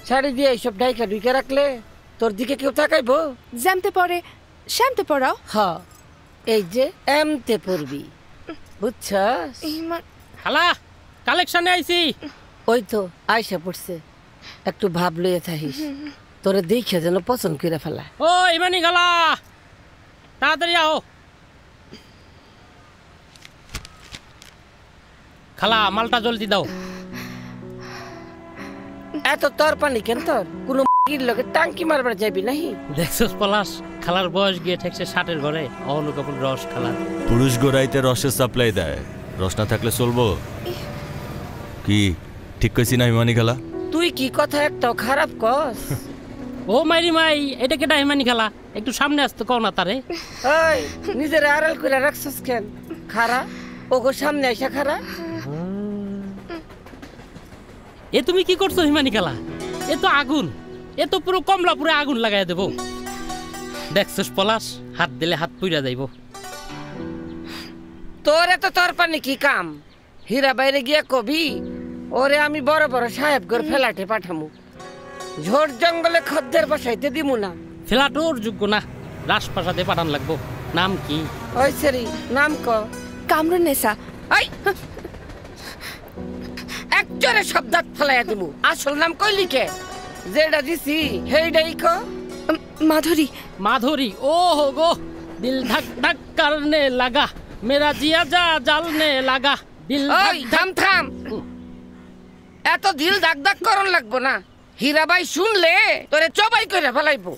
শাড়ি দিয়ে এইসব ডাইকা ঢুকে রাখলে তোর দিকে কেউ তাকাইবো? জ্যামতে পরে শ্যামতে পড়াও। হ্যাঁ, এই যে এমতে পড়বি, বুঝছস? খালা কালেকশনে আইছি। ওই তো আয়সা পড়ছে, একটু ভাব লইয়া থাকিস, তোরে দেখে যেন পছন্দ করে ফেলা। ও ইমানি খালা, তাড়াতাড়ি আও। খালা মালটা জলদি দাও। এত তোর পানি কেন? তোর কোনো লোকে টাঙ্কি মারবার যাবি নাহি? দেখছস পলাশ, খালার বয়স গিয়ে ঠেকছে 60-এর ঘরে। অনুকাপুর রস খালা। পুরুষ গোড়াইতে রসের সাপ্লাই দেয়, রস না থাকলে চলবো? কি ঠিক কইছি না হিমানি খালা? তুই কি কথা একটাও খারাপ কস? ও মাইরি মাই, এটা কেটা হিমানি খালা? একটু সামনে আসতে কও না তারে। ওই নিজের আড়াল করে রাখছস কেন? খারা ওগো সামনে আইসা খারা। এ তুমি কি করছো হিমানি খালা? এ তো আগুন, এ তো পুরো কমলাপুরে আগুন লাগাই দেব। দেখছস পলাশ, হাত দিলে হাত পুইরা যাইব। তোর এত তোর পানি কি কাম? হীরা বাইরে গিয়ে কবি ওরে আমি বড় বড় সাহেবগর ফ্ল্যাটে পাঠামু, ঝোড় জঙ্গলে খদ্দের বসাইতে দিমু না। ফ্ল্যাটোর যোগ্য না, রাজপ্রাসাদে পাঠান লাগবো। নাম কি? ওই সেরি নাম ক। কামরুন নেসা। আই একজরে শব্দাত ফেলাইয়া দিমু। আসল নাম কইলি কে? যেটা দিছি হেইডাই ক। মাধুরী। মাধুরী, ও হো গো, দিল ধক ধক করনে লাগা, মেরা জিয়া যা জ্বলনে লাগা। দিল ওই থাম থাম, এত দিল দাগ দাগ করন লাগবো না। হীরাবাই শুনলে তোরে চবাই করে ফেলাইবো।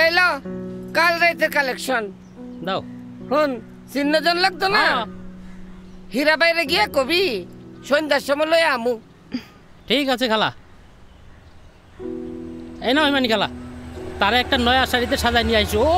এই ল কাল রাইতের কালেকশন দাও। হুন চিহ্নজন লাগতো না? হীরাবাইরে গিয়ে কবি সন্ধ্যার সময় লয়ে আমু। ঠিক আছে খালা। এই না হিমানি খালা, তারা একটা নয়া শাড়িতে সাজাই নিয়ে আইছো। ও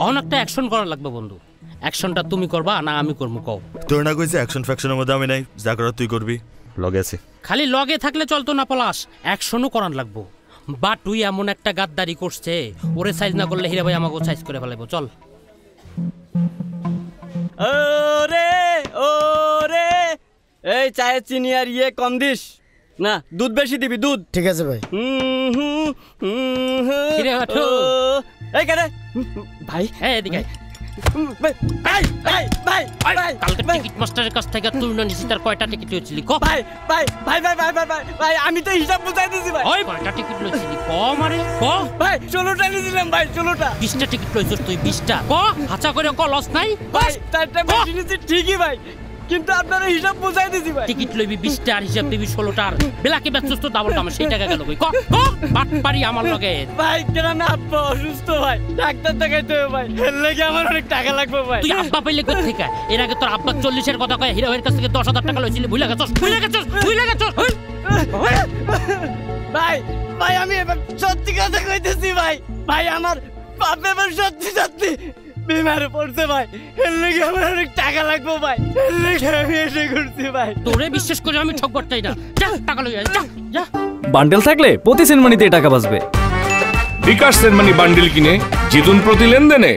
অনেকটা অ্যাকশন করা লাগবে বন্ধু। অ্যাকশনটা তুমি করবা না আমি করবো? কও। তোর না কইছে অ্যাকশন ফ্যাকশনের মধ্যে আমি নাই, যা করার তুই করবি। লগে আছে। খালি লগে থাকলে চলতো না পলাশ, অ্যাকশনও করান লাগবো। বা তুই এমন একটা গাদ্দারি করছে, ওরে সাইজ না করলে হীরা ভাই আমাকে সাইজ করে ফেলাইবো। চল। ওরে ওরে, এই চায়ে চিনি আর ইয়ে কম দিস না, দুধ বেশি দিবি, দুধ। ঠিক আছে ভাই। এই কেন ভাই? এদিকে ভাই ভাই ভাই ভাই, কালকে টিকিট মাস্টারের কাছ থেকে তুই না নিছিস, তার কয়টা টিকিট হয়েছিলি? ক ভাই ভাই ভাই ভাই ভাই ভাই ভাই, আমি তো হিসাব বুঝাই দিছি ভাই। ওই কয়টা টিকিট লইছিলি? ক মারে ক। ভাই 16টা নিছিলাম ভাই, 16টা। 20টা টিকিট লইছস তুই? 20টা ক হাঁচা করে ক, লস নাই? ভাই 4টা বেশি নিছি ঠিকই ভাই, কিন্তু আপনারা হিসাব বুঝাই দিছি ভাই। টিকিট লইবি 20টা আর হিসাব দিবি 16টার। বেলাকে বেচছস তো ডাবল দামে, সেই টাকা গেল কই? ক ক বাট পারি আমার লগে। ভাই গ্রামে আব্বা অসুস্থ ভাই, ডাক্তার দেখাইতে হবে ভাই, এর লাগি আমার অনেক টাকা লাগবে ভাই। তুই আব্বা পাইলে কই থেকে? এর আগে তোর আব্বা 40-এর কথা কয় হীরা ভাইয়ের কাছ থেকে 10,000 টাকা লইছিলি, ভুলে গেছস? ভুলে গেছস? ভুলে গেছস? ভাই ভাই আমি এবার সত্যি কথা কইতেছি ভাই, ভাই আমার বাপ এবার সত্যি সত্যি বিমারে পড়ছে ভাই, এর লাগি আমার অনেক টাকা লাগবে ভাই, এর লাগি আমি এসে ঘুরছি ভাই। তোরে বিশ্বাস করে আমি ঠকবার চাই না। যা টাকা লই যা যা। বান্ডেল থাকলে প্রতি সেনমানিতে টাকা বাঁচবে। বিকাশ সেনমানি বান্ডেল কিনে জিতুন প্রতি লেনদেনে।